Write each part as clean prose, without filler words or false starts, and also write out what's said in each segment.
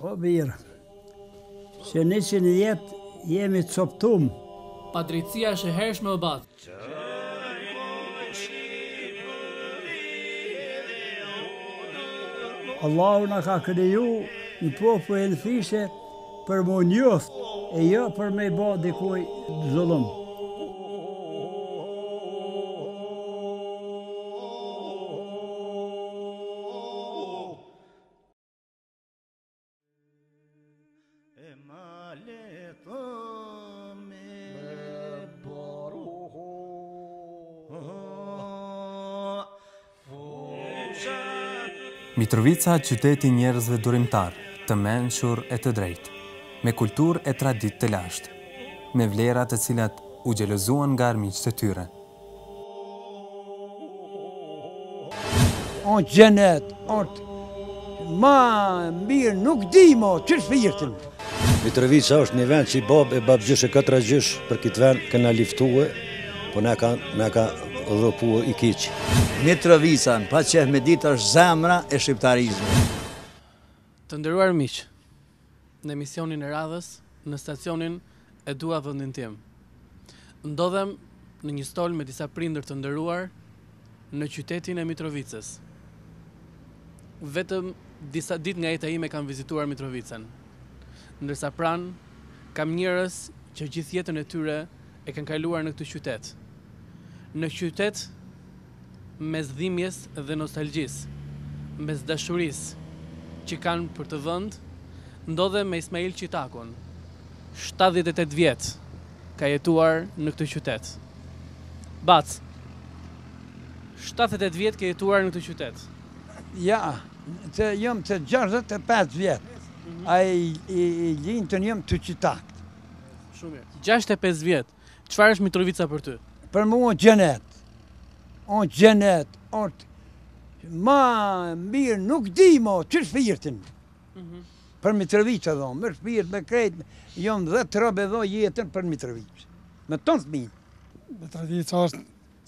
O birë, që 100 jetë jemi të coptum. Pa drejtësia është e hershme o batë. Allahu na ka kriju në popull e në fishe për më njoft, e jo për me i ba dikuj zullum. Mitrovica, qyteti njerëzve durimtar, të mençur e të drejtë, me kulturë e traditë të lashtë, me vlera të cilat u gjelëzuan nga armiqtë e tyre. O xhenet, ma mirë nuk di mo, që shpirtin. Mitrovica është një vend që i bab e babgjysh e 4 gjysh për këtë vend këna liftue, po na ka dhëpue i kiqë. Mitrovica, pa qeh me ditë është zemra e shqiptarizmit. Të nderuar miq, në emisionin e radhës, në stacionin E dua vendin tim. Ndodhem në një stol me disa prindër të nderuar në qytetin e Mitrovicës. Vetëm disa ditë nga jeta ime kam vizituar Mitrovicën, ndërsa pranë kam njerëz që gjithë jetën e tyre e kanë kaluar në këtë qytet. Në qytet mes dhimbjes dhe nostalgjisë, mes dashurisë që kanë për të vend, ndodhem me Ismail Qitakun. 78 vjet ka jetuar në këtë qytet. Bac, 78 vjet ke jetuar në këtë qytet. Ja, jam të 65 vjet. Ai i lindën jam të Qitak. Shumë mirë. 65 vjet. Çfarë është Mitrovica për ty? Për mua xhenet. O xhenet, ma mirë nuk di mo, që shpirtin. Për Mitrovica dho, me shpirt, me krejt, jam 10 robe dho jetën për Mitrovica. Me tonë thminë. Mitrovica është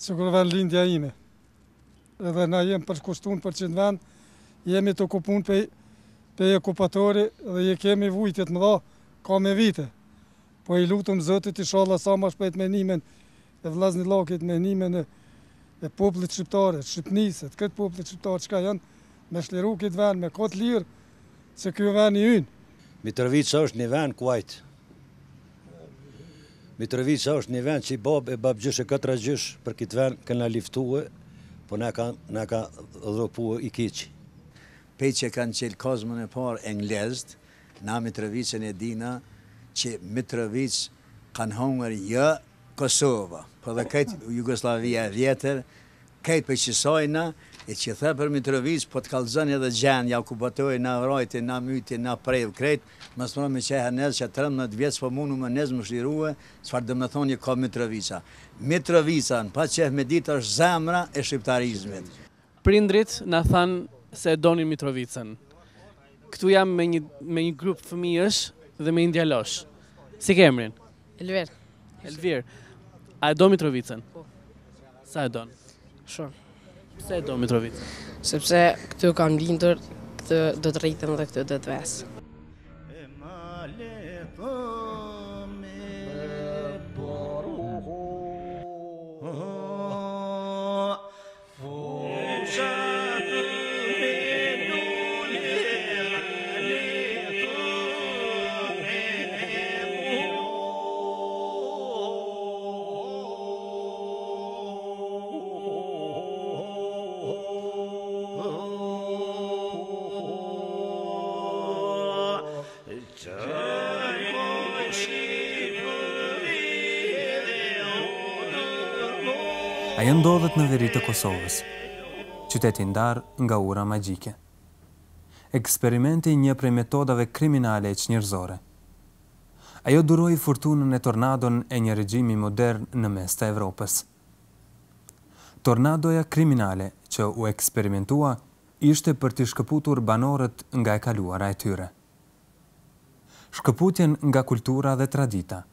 sikur vend lindja ime. Edhe na jem përkushtuar për që në vend, jemi të okupun pe okupatori dhe je kemi vujtjet më dha, ka me vite. Po i lutëm Zotit inshallah sa më shpejt me nimen e vllaznillakit, me nimen e popullit shqiptare, Shqipnisë, këtë popullit shqiptar që ka janë me shliru këtë vend, me këtë lirë, se kjo vend i ynë. Mitrovica është një vend kuajt. Mitrovica është një vend që i bab e babgjysh e 4 gjysh për këtë vend këna liftue, po na ka dhëpue i kiqë. Pej që kanë qelë kozmën e parë englezët, na Mitrovicën e dina që Mitrovic kanë hongër jë Kosova, po dhe këtë Jugoslavia vjetër, këtë për qësojna, e që the për Mitrovic, po të kalëzën edhe gjenë, ja okupatojë, na vrajti, na myti, na prejvë krejtë, mësë mëra me qehe nëzë që 13 vjetës po mundu më nëzë më shliruhe, sfarë dhe me thonje ka Mitrovica. Mitrovica, pa qehe me ditë është zemra e shqiptarizmit. Prindrit na thanë se e donin Mitrovicën. Këtu jam me një grup fëmijësh dhe me një djalosh. Si ke emrin? Elvir. Elvir. A e do Mitrovicën? Po. Sa e don? Shumë. Pse e do Mitrovicën? Sepse këtu kam lindur, këtë do të rritëm dhe këtë do të vesë. Ajo ndodhet në veri të Kosovës, qyteti ndar nga ura magjike. Eksperimenti një prej metodave kriminale e çnjerëzore. Ajo duroi fortunën e tornadon e një regjimi modern në mes të Evropës. Tornadoja kriminale që u eksperimentua ishte për të shkëputur banorët nga e kaluara e tyre. Shkëputjen nga kultura dhe tradita.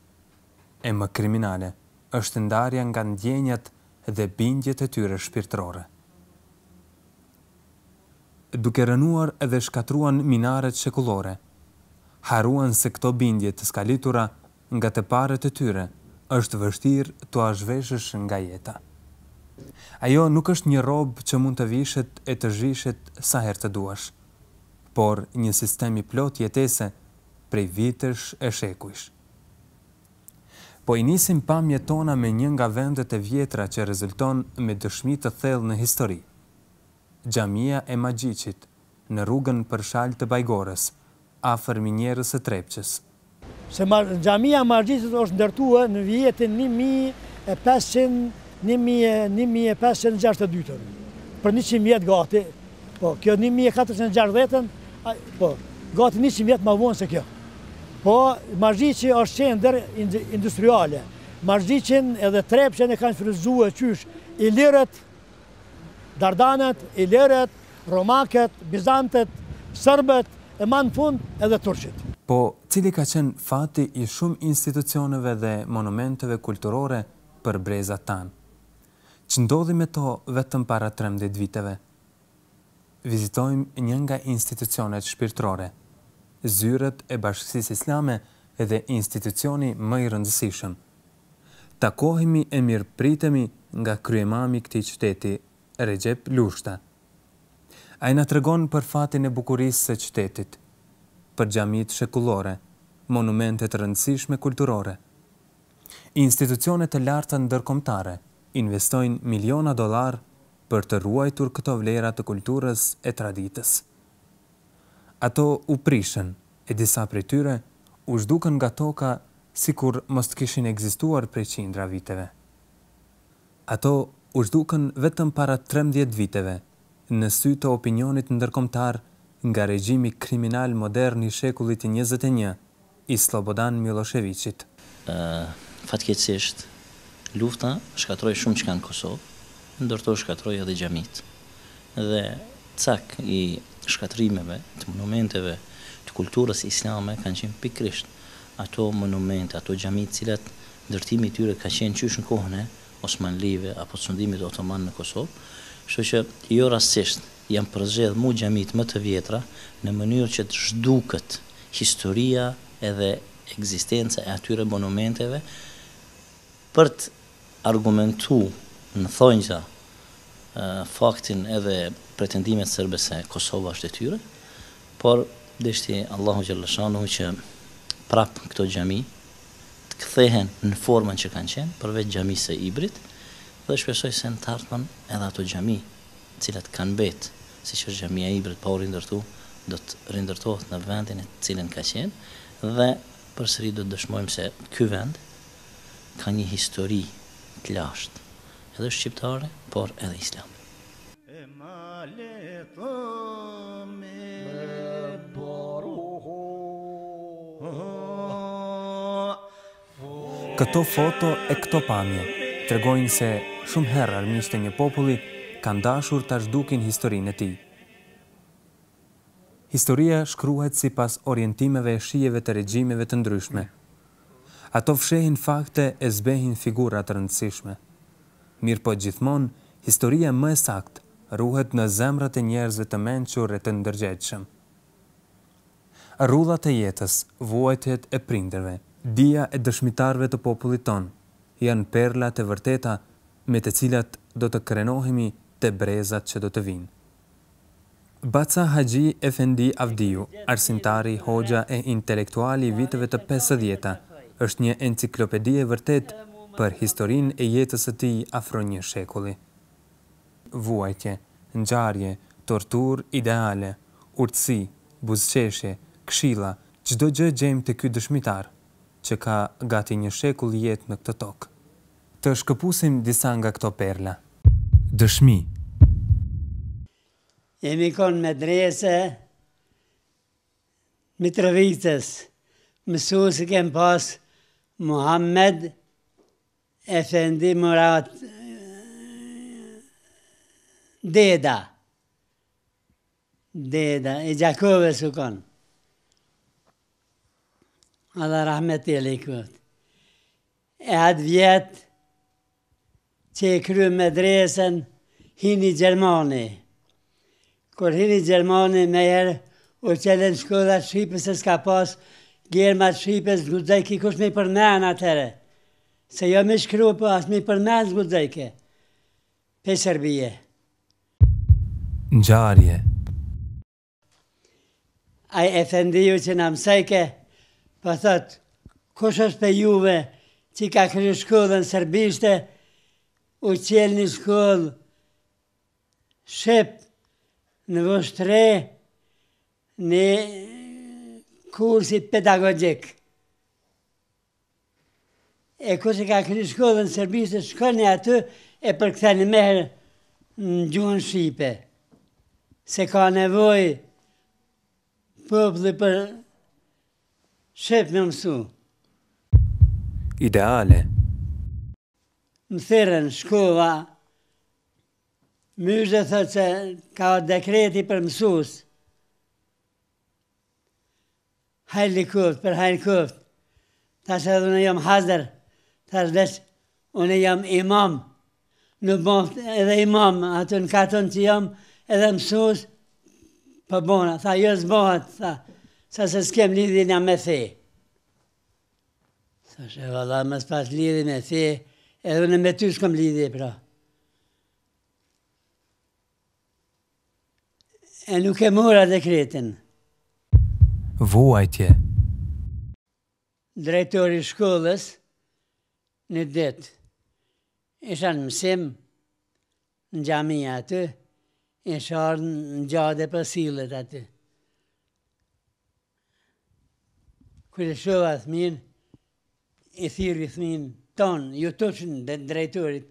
E më kriminale është ndarja nga ndjenjat dhe bindjet e tyre shpirtërore. Duke rënuar edhe shkatruan minaret shekullore, Haruan se këto bindje të skalitura nga të parët e tyre është vështirë t'u azhveshësh nga jeta. Ajo nuk është një robë që mund të vishet e të zhishet sa herë të duash, por një sistem i plot jetese prej vitesh e shekujsh. Po i nisim pamjet tona me një nga vendet e vjetra që rezulton me dëshmi të thellë në histori. Xhamia e Magjiqit, në rrugën Përshal të Bajgorës, afër minjerës së Trepçës. Se xhamia e Magjiqit është ndërtuar në vitin 1562, për 100 vjet gati. Po, kjo 1460, po, gati 100 vjet më vonë se kjo. Po, Magjiqi është qendër industriale. Magjiqin edhe Trepçën e kanë frymëzuar qysh ilirët, Dardanët, ilirët, romakët, bizantët, serbët, e ma në fund edhe turqit. Po, cili ka qenë fati i shumë institucioneve dhe monumenteve kulturore për brezat tanë? Që ndodhi me to vetëm para 13 viteve? Vizitojmë një nga institucionet shpirtërore, zyrët e Bashkësisë Islame dhe institucioni më i rëndësishëm. Takohemi e mirëpritemi nga kryemami këtij qyteti, Recep Lushta. Ai na tregon për fatin e bukurisë së qytetit, për xhamitë shekullore, monumente të rëndësishme kulturore. Institucionet e larta ndërkombëtare investojnë miliona dollar për të ruajtur këto vlera të kulturës e traditës. Ato u prishën e disa prej tyre u zhdukën nga toka sikur mos të kishin ekzistuar prej qindra viteve. Ato u zhdukën vetëm para 13 viteve në sy të opinionit ndërkombëtar nga regjimi kriminal modern i shekullit 21 i Slobodan Miloševićit. Fatkeqësisht, lufta shkatroi shumë çka në Kosovë, ndërto shkatroi edhe xhamit. Dhe cak i shkatrimeve të monumenteve të kulturës islame kanë qenë pikërisht ato monumente, ato xhamit, cilat ndërtimi i tyre ka qenë qysh në kohën e Osmanlive apo sundimit otoman në Kosovë. Kështu që jo rastisht janë përzgjedhur mu xhamit më të vjetra në mënyrë që të zhduket historia edhe ekzistenca e atyre monumenteve për të argumentuar në thonjza faktin edhe pretendimet serbe se Kosova është e tyre, por deshti Allahu xhallashanuhu që prap këto xhami të kthehen në formën që kanë qenë, përveç xhamisë së Ibrit, dhe shpresoj se në të ardhmen edhe ato xhami, të cilat kanë mbetë, siç është xhamia e Ibrit pa u rindërtuar, do të rindërtohet në vendin e cilën ka qenë dhe përsëri do të dëshmojmë se ky vend ka një histori të lashtë, edhe shqiptare, por edhe islame. Këto foto e këto pamje tregojnë se shumë herë armiqtë e një populli kanë dashur ta zhdukin historinë e tij. Historia shkruhet sipas orientimeve e shijeve të regjimeve të ndryshme. Ato fshehin fakte e zbehin figura të rëndësishme. Mirëpo gjithmonë, historia më e saktë ruhet në zemrat e njerëzve të mençur e të ndërgjegjshëm. Rrullat e jetës, vuajtjet e prindërve, dia e dëshmitarëve të popullit ton, janë perlat e vërteta me të cilat do të krenohemi te brezat që do të vinë. Baca Haxhi Efendi Avdiu, arsimtari, hoxha e intelektuali i viteve të 50-ta, është një enciklopedi e vërtet për historinë e jetës së tij afro një shekulli. Vuajtje, ngjarje, torturë ideale, urtësi, buzëqeshje, këshilla, çdo gjë gjejmë te ky dëshmitar, që ka gati një shekull jetë në këtë tokë. Të shkëpusim disa nga këto perla. Dëshmi. Jemi konë medrese Mitrovicës. Mësuesi kem pas Muhammed Efendi Murat Deda i Gjakovës u konë. Allah rahmeti alejkut. E atë vjetë që e kry medresen hini Gjermani. Kur hini Gjermani me herë u qelen shkollat Shqipës se s'ka pas germat Shqipës, zgudzajki kush me i përmen atëre. Se jo me shkru, po as me i përmen zgudzajke. Pe Serbije. Ngjarje. Ai efendiju që na mësejke, po thot, kush është pe juve që ka kryu shkollën serbishte, u qel një shkollë Shqip në vështre në kursi pedagogjik. E kush e ka kryu shkollën serbishte, shkoni aty e përktheni meherë në gjuhën Shqipe. Se ka nevoj populli për Shqip me mësu. Ideale. Më thirën shkova, myshë thot se ka dekreti për mësus. Hajli kuft, për hajli kuft. Tash edhe unë jam hazër, tash veç unë jam imam. Nuk bëft edhe imam, aty në katon që jam edhe mësus, për bona. Tha, jo zbohat, tha, sa se s'kem lidhjen me the. Tha, shë valla, më s'pas lidhje me the, edhe unë me ty s'kom lidhje, pra. E nuk e mora dekretin. Vuajtje. Drejtori shkollës, në ditë, isha në mësim, në gjamia aty, isha në gjade për sillet aty. Kërë shova thmin, i thiri thmin ton, ju tuqën dhe drejtorit.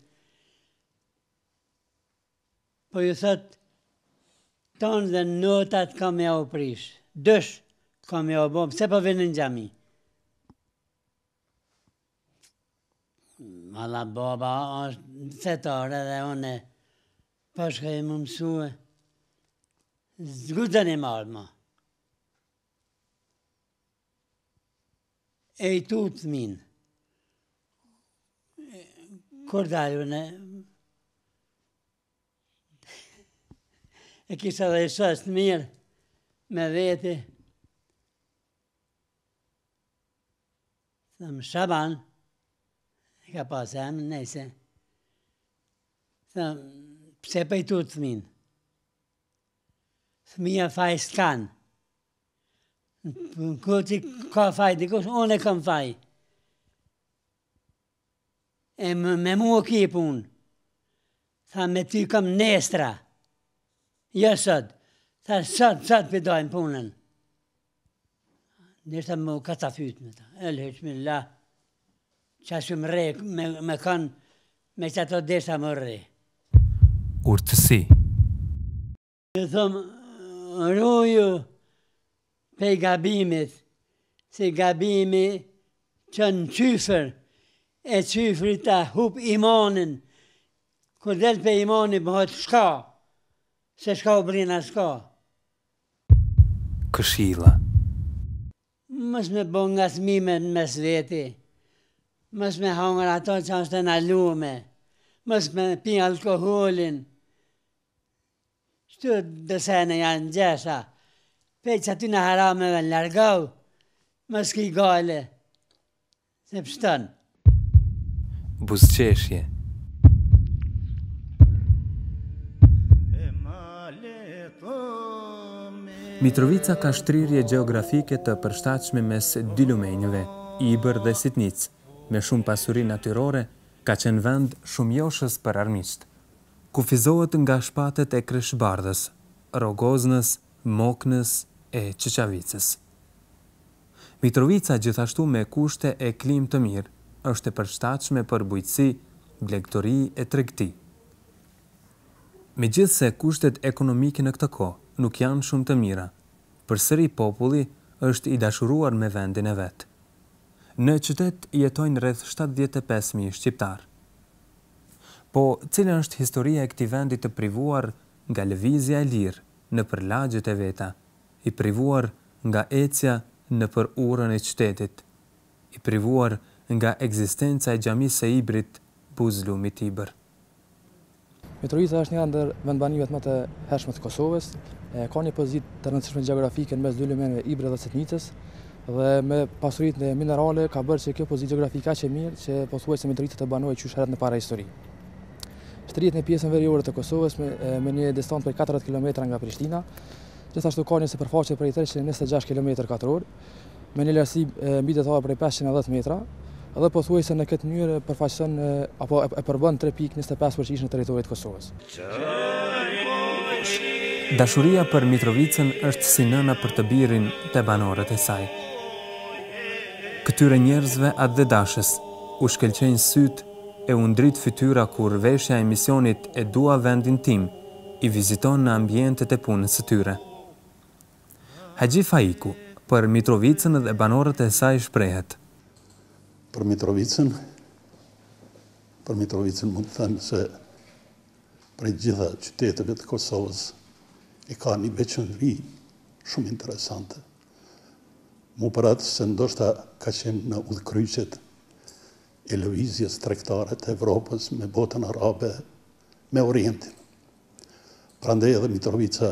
Po ju thot, ton dhe notat kam ja u prish. Dësh kam ja u bom, se po vinë në gjami. Malla baba është fetare dhe une pashka e më mësue. Zgudën e marrë ma. E i tutë min. Kur dalë une, e kisha dhe i shostë mirë me veti. Thëmë Shaban, e ka pas e amë, nejse. Thëmë, pse për i tutë thëmin? Thëmija faj s'kan. Në këtë që ka faj dikush, unë e kam faj. E me mua ki punë. Tha, me ty kam nestra. Jo sot. Tha, sot përdojnë punën. Nështë më ka ta fytë me ta. Elheshmillah. Qa shumë re, me kanë, me që ato desha më re. Urtësi. Dhe thëmë, rruju pe gabimit, se gabimi që në qyfër, e qyfëri ta hup imanin, kur del pe imani bëhet shka, se shka u brina shka. Këshilla. Mës me bo nga smime në mes veti, mës me hangër ato që është në lume, mës me pi alkoholin, shtu dësene janë gjesha, pe që aty në harameve në largau, mës ki gale, se pështën. Buzëqeshje. Mitrovica ka shtrirje gjeografike të përshtatshme mes dy lumenjve, Ibër dhe Sitnic, me shumë pasuri natyrore, ka qenë vend shumë joshës për armiqt. Kufizohet nga shpatet e Kreshbardhës, Rogoznës, Moknës e Çeçavicës. Mitrovica gjithashtu me kushte e klim të mirë, është e përshtatshme për bujqësi, blegtori e tregti. Megjithse kushtet ekonomike në këtë kohë nuk janë shumë të mira, përsëri populli është i dashuruar me vendin e vet. Në qytet jetojnë rreth 75.000 shqiptar. Po, cila është historia e këtij vendi të privuar nga lëvizja e lirë nëpër lagjet e veta, i privuar nga ecja nëpër urën e qytetit, i privuar nga ekzistenca e xhamisë së Ibrit, Buzlumit Ibër. Mitrovica është një ndër vendbanimet më të hershme të Kosovës, Ka një pozitë të rëndësishme gjeografike në mes dy lumenëve Ibre dhe Setnicës, dhe me pasuritë e minerale ka bërë që kjo pozitë gjeografike aq e mirë që pothuajse Mitrovica të banojë qysh herët në para histori. Shtrihet në pjesën veriore të Kosovës me një distancë prej 40 km nga Prishtina, gjithashtu ka një sipërfaqe prej 326 km2, me një lartësi mbi detare prej 510 metra, dhe pothuajse në këtë mënyrë përfaqëson apo e përbën 3.25% në territorin e Kosovës. Dashuria për Mitrovicën është si nëna për të birin të banorët e saj. Këtyre njerëzve atë dhe dashës u shkelqenj syt e u ndrit fytyra kur veshja e misionit E dua vendin tim i viziton në ambientet e punës së tyre. Haxhi Faiku për Mitrovicën dhe banorët e saj shprehet. Për Mitrovicën mund të them se prej gjitha qyteteve të Kosovës e ka një veçanëri shumë interesante. Mu për atë se ndoshta ka qenë në udhkryqet e lëvizjes tregtare të Evropës me botën arabe, me Orientin. Prandaj edhe Mitrovica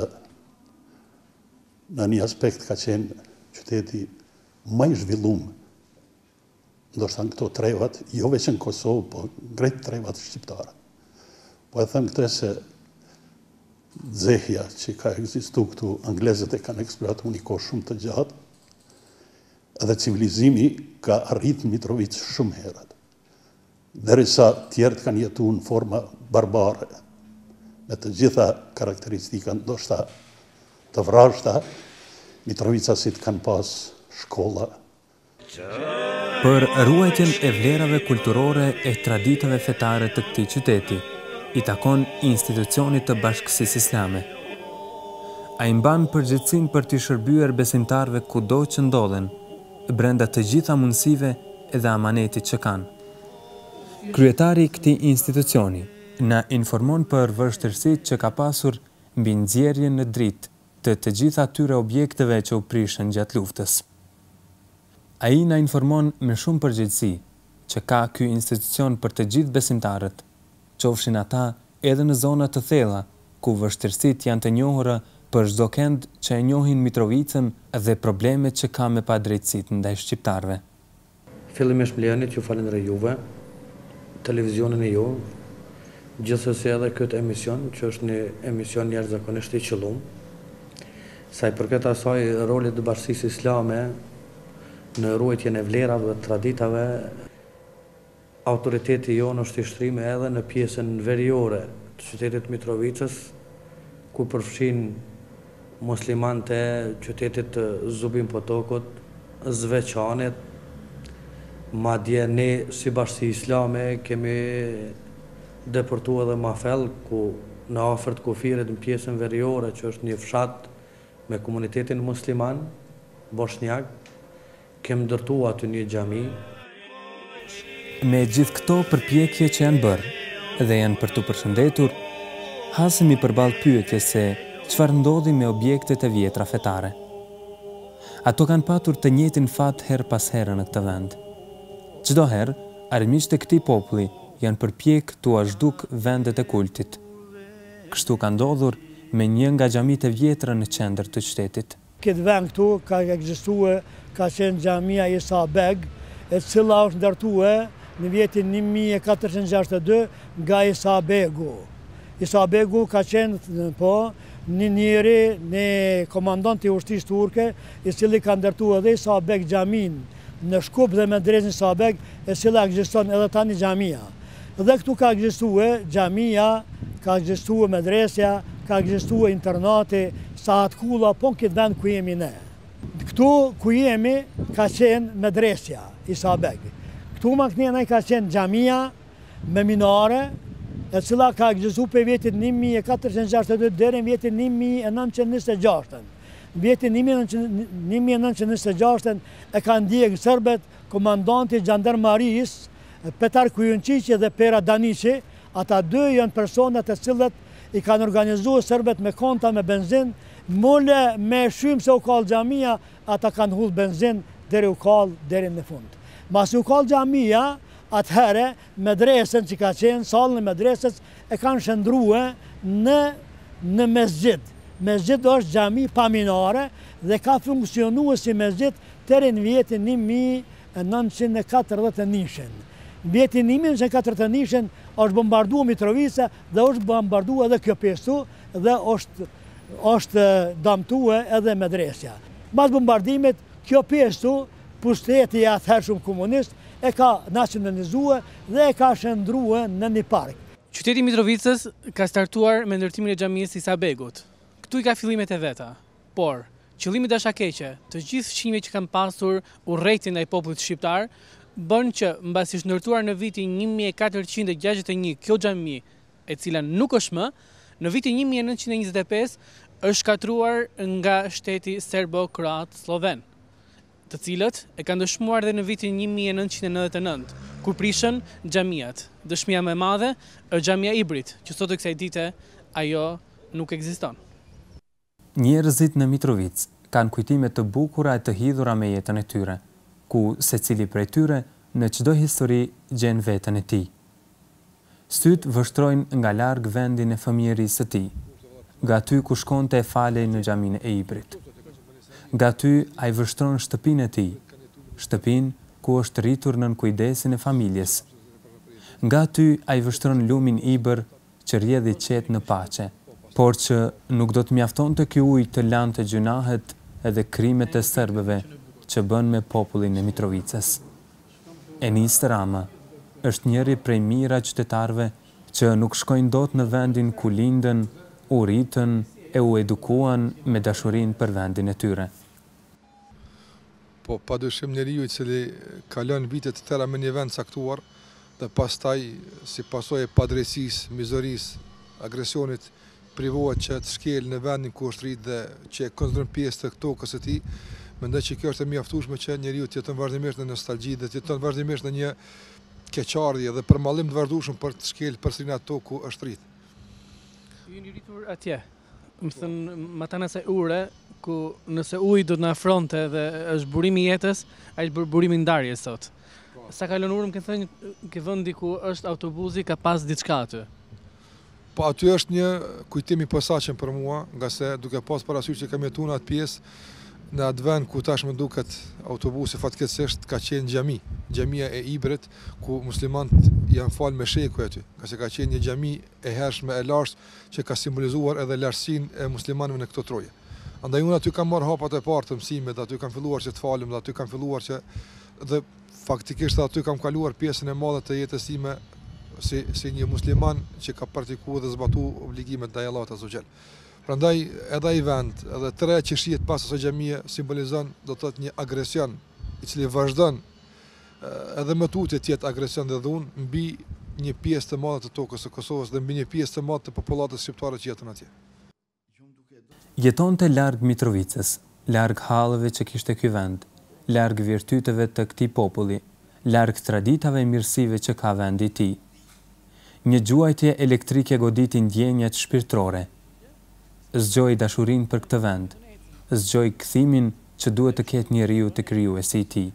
në një aspekt ka qenë qyteti më i zhvilluar. Ndoshta në këto trevat, jo veç në Kosovë, po grejt trevat shqiptare. Po e them këtë se dzehja që ka ekzistu këtu, anglezët e kanë eksploatu një kohë shumë të gjatë, edhe civilizimi ka arrit Mitrovicë shumë herët. Derisa tjerët kanë jetu në forma barbare, me të gjitha karakteristika ndoshta të vrashta, Mitrovicasit kanë pas shkolla. Për ruajtjen e vlerave kulturore e traditave fetare të këtij qyteti, i takon institucionit të Bashkësisë Islame. Ai mban përgjegjësinë për të shërbyer besimtarëve kudo që ndodhen, brenda të gjitha mundësive edhe amanetit që kanë. Kryetari i këtij institucioni na informon për vështirësitë që ka pasur mbi nxjerrjen në dritë të gjitha atyre objekteve që u prishën gjatë luftës. Ai na informon me shumë përgjegjësi që ka ky institucion për të gjithë besimtarët, qofshin ata edhe në zona të thella, ku vështirësitë janë të njohura për çdo kënd që e njohin Mitrovicën dhe problemet që ka me padrejtësitë ndaj shqiptarëve. Fillimisht më lejoni t'ju falenderoj juve, televizionin e ju, gjithsesi edhe këtë emision, që është një emision jashtëzakonisht i qëllum. Sa i përket asaj rolit të Bashkisë Islame në ruajtjen e vlerave dhe traditave, autoriteti jonë është i shtrime edhe në pjesën veriore të qytetit Mitrovicës, ku përfshin muslimanët e qytetit Zubin Potokut, Zveçanit, madje ne si Bashki Islame kemi deportuar edhe Mafell, ku në afërt kufirit në pjesën veriore, që është një fshat me komunitetin musliman, bosnjak, kemi ndërtuar aty një xhami. Me gjithë këto përpjekje që janë bërë dhe janë për të përshëndetur, hasemi përballë pyetjes se çfarë ndodhi me objektet e vjetra fetare. Ato kanë patur të njëjtin fat her pas here në këtë vend. Çdo herë, armiqtë e këtij populli janë përpjek t'u azhduk vendet e kultit. Kështu ka ndodhur me një nga xhamitë e vjetra në qendër të qytetit. Këtë vend këtu ka ekzistuar, ka qenë xhamia Isa Beg, e cila është ndërtuar në vitin 1462 nga Isa Begu. Isa Begu ka qenë një njeri në komandant i ushtrisë turke, i cili ka ndërtuar edhe Isa Beg xhamin në Shkup dhe medresin Isa Beg, e cila ekziston edhe tani xhamia. Dhe këtu ka ekzistuar xhamia, ka ekzistuar medresja, ka ekzistuar internati, Sahat Kulla, po në këtë vend ku jemi ne. Këtu ku jemi ka qenë medresja Isa Beg. Këtu ma kënjena ka qenë xhamia me minare, e cila ka ekzistuar për vitin 1462 deri në vitin 1926. Në vitin 1926 e kanë ndjekë sërbet komandanti Gjandarmarisë, Petar Kujunqiqi dhe Pera Daniqi. Ata dy janë personat e cilët i kanë organizuar sërbet me konta me benzin, mule me shymë se u kallë xhamia, ata kanë hull benzin deri u kallë deri në fund. Masi u kallë xhamia, atëherë medresën që ka qenë, sallën e medresës e kanë shëndruar në mesxhit. mesxhit është xhami paminare dhe ka funksionuar si mesxhit deri në vitin 1949. Në vitin 1949 është bombarduar Mitrovica dhe është bombarduar edhe kjo pjesë dhe është damtuar edhe medresja. Mas bombardimit, kjo pjesë pushteti i atëhershëm komunist e ka nacionalizuar dhe e ka shndruar në një park. Qyteti Mitrovicës ka startuar me ndërtimin e xhamisë Isa Begut. Këtu i ka fillimet e veta, por qëllimi dashakeqe të gjithë fqinjve që kanë pasur urrejtjen ndaj popullit shqiptar bën që mbasi është ndërtuar në vitin 1461 kjo xhami, e cila nuk është më, në vitin 1925 është shkatruar nga shteti serbo-kroat-sloven, të cilët e kanë dëshmuar dhe në vitin 1999, kur prishën xhamiat. Dëshmia më e madhe është xhamia Ibrit, që sot kësaj dite ajo nuk ekziston. Njerëzit në Mitrovicë kanë kujtime të bukura e të hidhura me jetën e tyre, ku secili prej tyre në çdo histori gjen veten e tij. Syt vështrojnë nga larg vendin e fëmijërisë së tij, nga aty ku shkonte e falej në xhaminë e Ibrit. Nga aty ai vështron shtëpinë e tij, shtëpinë ku është rritur nën kujdesin e familjes. Nga aty ai vështron lumin Ibër që rrjedhi qetë në paqe, por që nuk do të mjaftonte ky ujë të lanë të gjunahet edhe krimet e serbëve që bën me popullin e Mitrovicës. Enis Rama është njëri prej mira qytetarëve që nuk shkojnë dot në vendin ku lindën, u rritën e u edukuan me dashurinë për vendin e tyre. Po padyshim njeriu i cili kalon vite të tëra me një vend caktuar dhe pastaj si pasojë e padrejësisë, mizorisë, agresionit privohet që të shkel në vendin ku është rrit dhe që e konsideron pjesë të tokës së tij. Mendoj që kjo është e mjaftueshme që njeriu të jeton vazhdimisht në nostalgji dhe të jeton vazhdimisht në një keqardhje dhe përmallim të vazhdueshëm për të shkel përsëri ato ku është rrit. Ju jeni rritur atje. Më thënë Matanase ure, ku nëse uji do të na afronte dhe është burimi i jetës, ai është burimi ndarjes sot. Sa kalon urëm ke thënë ke vendi ku është autobusi ka pas diçka aty. Po aty është një kujtim i posaçëm për mua, nga se duke pas parasysh që kam jetuar në atë pjesë në atë vend ku tash më duket autobusi fatkeqësisht ka qenë xhamia e Ibrit, ku muslimanët janë falë me sheku aty, ka se ka qenë një xhami e hershme e lashtë që ka simbolizuar edhe lartësinë e muslimanëve në këto troje. Andaj unë aty kam marrë hapat e parë të mësimit, aty kam filluar që të falem, aty kam filluar që dhe faktikisht aty kam kaluar pjesën e madhe të jetës time si një musliman që ka praktikuar dhe zbatuar obligimet ndaj Allahut azza wa jall. Prandaj edhe ai vend, edhe tre që shihet pas asaj xhamie simbolizon do të thotë një agresion i cili vazhdon edhe më tutje të jetë agresion dhe dhunë mbi një pjesë të madhe të tokës së Kosovës dhe mbi një pjesë të madhe të popullatës shqiptare që jeton atje. Jetonte larg Mitrovicës, larg hallëve që kishte ky vend, larg virtyteve të këtij populli, larg traditave e mirësive që ka vendi i tij. Një gjuajtje elektrike goditi ndjenjat shpirtërore. Zgjoi dashurinë për këtë vend, zgjoi kthimin që duhet të ketë njeriu te krijuesi i tij.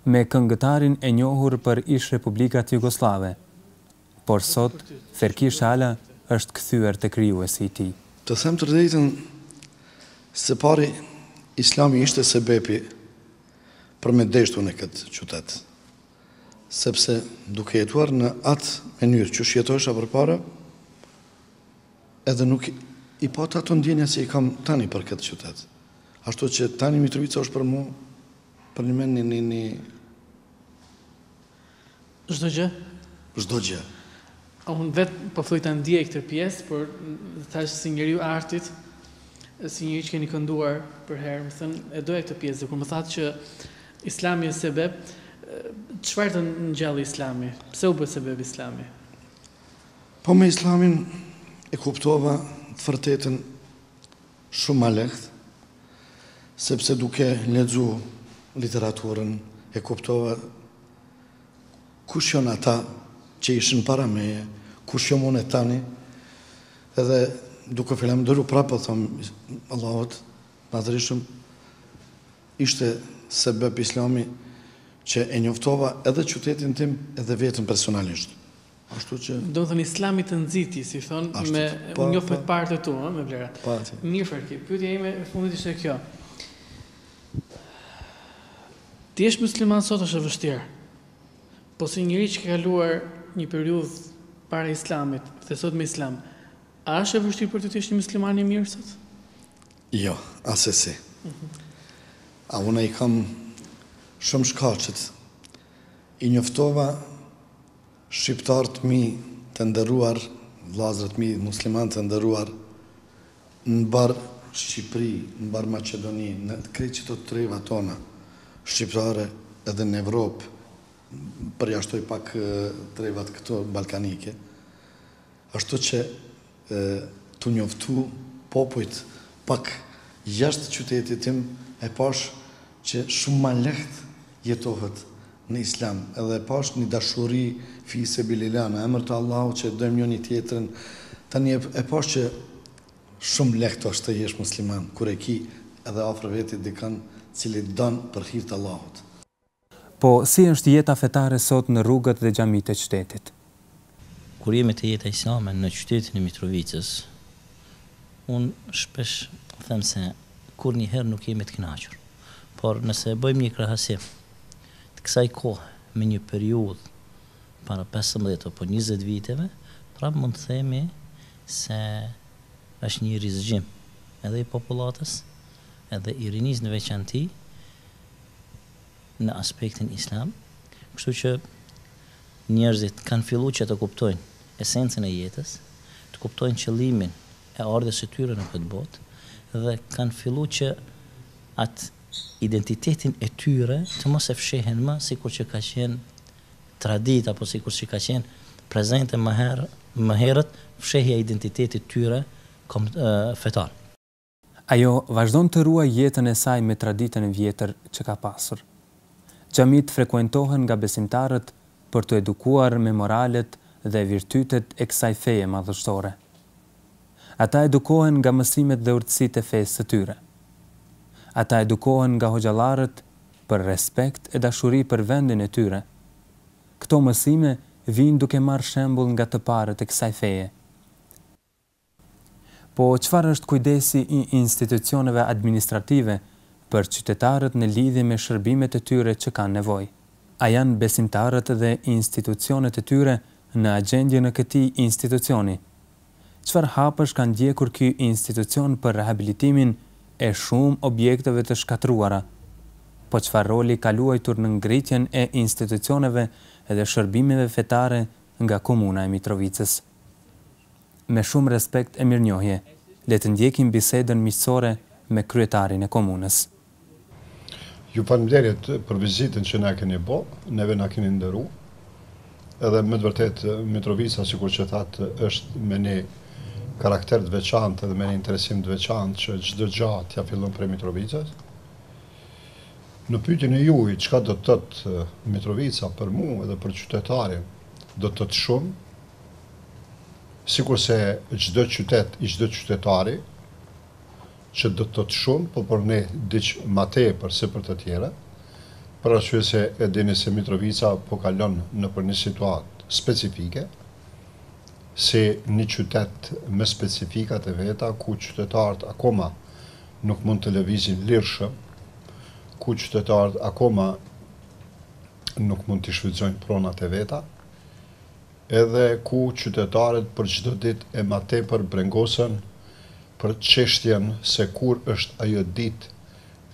Me këngëtarin e njohur për ish Republikat Jugoslave, por sot Ferki Shala është kthyer te krijuesi i tij. Të them të drejtën, së pari Islami ishte sebepi për me deshtu në këtë qytet, sepse duke jetuar në atë mënyrë që shjetosha përpara, edhe nuk i pata ato ndjenja që i kam tani për këtë qytet. Ashtu që tani Mitrovica është për mu, për një men një... Çdo gjë? Çdo gjë. Unë vetë po thuj të ndjej këtë pjesë, por thash si njeriu artit, si njëri që keni kënduar për herë, më thënë, e doja këtë pjesë, kur më thatë që Islami është sebeb, çfarë të ngjalli Islami? Pse u bë sebeb Islami? Po me Islamin e kuptova të vërtetën shumë ma lehtë, sepse duke lexuar literaturën e kuptova kush janë ata që ishin para meje, kush jam unë tani, edhe duke falenderuar prapë thom Allahut, madhërisëm ishte sebeb Islami që e njoftova edhe qytetin tim edhe vetën personalisht. Ashtu që... Do të thënë Islami të nxiti, si thonë, me njoftë partë tu, me vlerat. Mirë Ferki, pyetja ime e fundit ishte kjo. Ti jesh musliman sot është e vështirë. Po si njëri që ka kaluar një periudhë para Islamit, dhe sot me Islam, a është e vështirë për të jesh një musliman i mirë sot? Jo, asesi. A unë i kam shumë shkaqet. I njoftova shqiptarët mi të ndëruar, vllazërit mi musliman të ndëruar, në barë Shqipëri, në barë Macedoni, në krejt që të treva tona, shqiptare edhe në Evropë, përjashtoj pak trevat këto balkanike, ashtu që të njoftu popujt pak jashtë qytetit tim e pash që shumë ma lehtë jetohet në Islam, edhe pash një dashuri fise bilila në emër të Allahu që dojmë një tjetërën, tani e pash që shumë lehtë është të jesh musliman, kur e ki edhe afër vetit dikan cili donë për hir të Allahut. Po, si është jeta fetare sot në rrugët dhe xhamitë e qytetit? Kur jemi të jeta islame në qytetin e Mitrovicës, unë shpesh them se kur njëherë nuk jemi të kënaqur. Por nëse bëjmë një krahasim të kësaj kohë me një periudhë para 15 apo 20 viteve, pra mund të themi se është një rizgjim edhe i popullatës, edhe i rinis në veçanti në aspektin islam, kështu që njerëzit kanë fillu që të kuptojnë esencën e jetës, të kuptojnë qëllimin e ardhes së tyre në këtë botë, dhe kanë fillu që atë identitetin e tyre të mos e fshehen më sikur që ka qenë tradit apo sikur që ka qenë prezente më herët fshehja identitetit tyre fetar. Ajo vazhdon të ruaj jetën e saj me traditën e vjetër që ka pasur. Xhamit frekuentohen nga besimtarët për të edukuar me moralet dhe virtytet e kësaj feje madhështore. Ata edukohen nga mësimet dhe urtësitë e fesë së tyre. Ata edukohen nga hoxhallarët për respekt e dashuri për vendin e tyre. Këto mësime vijnë duke marrë shembull nga të parët e kësaj feje. Po çfarë është kujdesi i institucioneve administrative për qytetarët në lidhje me shërbimet e tyre që kanë nevojë? A janë besimtarët dhe institucionet e tyre në agjendjen e këtij institucioni? Çfarë hapësh kanë ndjekur ky institucion për rehabilitimin e shumë objekteve të shkatruara? Po çfarë roli ka luajtur në ngritjen e institucioneve dhe shërbimeve fetare nga komuna e Mitrovicës? Me shumë respekt e mirënjohje, le të ndjekim bisedën miqësore me kryetarin e komunës. Ju faleminderit për vizitën që na keni bë, neve na keni nderu. Edhe me të vërtetë Mitrovica, sikur që thatë, është me një karakter të veçantë dhe me një interesim të veçantë që çdo gjë t'ja fillon prej Mitrovicës. Në pyetjen e juaj, çka do të thotë Mitrovica për mua edhe për qytetarin, do të thotë shumë. Sikur se çdo qytet i çdo qytetari, që do të thotë shumë, po për ne diç më tepër se për të tjerë, për arsye se e dini se Mitrovica po kalon nëpër një situatë specifike, si një qytet me specifikat e veta, ku qytetarët akoma nuk mund të lëvizin lirshëm, ku qytetarët akoma nuk mund të shfrytëzojnë pronat e veta, edhe ku qytetarët për çdo ditë e më tepër brengosen për çështjen se kur është ajo ditë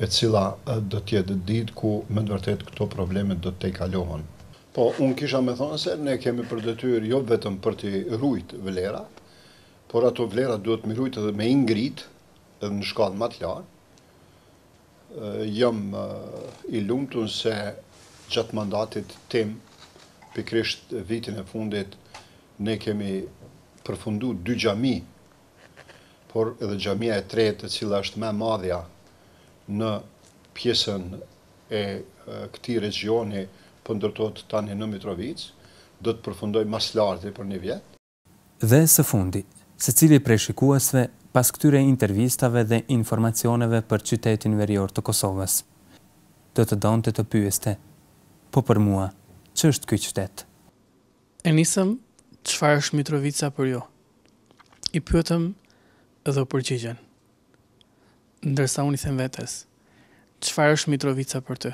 e cila do të jetë ditë ku me të vërtetë këto probleme do të kalohen. Po, unë kisha me thonë se ne kemi për detyrë jo vetëm për të ruajt vlerat, por ato vlerat duhet me ruajt edhe me ingrit edhe në shkallë më të lartë. Jam i lumtur se gjatë mandatit tim, pikrisht vitin e fundit, ne kemi përfundu 2 xhami, por edhe xhamia e tretë, e cila është më e madhja në pjesën e këtij regioni, po ndërtohet tani në Mitrovicë, do të përfundoj mas larti për një vjet. Dhe së fundi, secili prej shikuesve pas këtyre intervistave dhe informacioneve për qytetin verior të Kosovës, do të donte të pyeste, po për mua, që është ky qytet? E nisëm çfarë është Mitrovica për ju? I pyetëm dhe u përgjigjen. Ndërsa unë i them vetes, çfarë është Mitrovica për ty?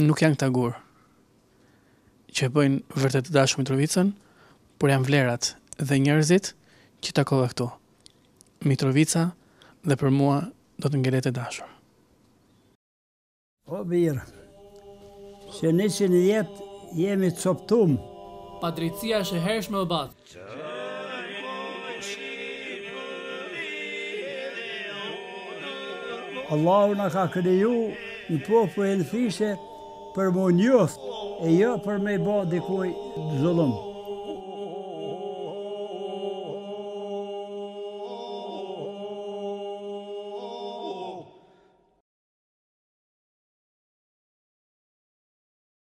Nuk janë këta gur që bëjnë vërtet të dashur Mitrovicën, por janë vlerat dhe njerëzit që takova këtu. Mitrovica dhe për mua do të ngelet e dashur. O birë, që 100 jetë jemi të coptum. Padrejtësia është e hershme o bat. Allahu na ka kriju në popull e në fishe për më njoft e jo për me ba dikuj zullum.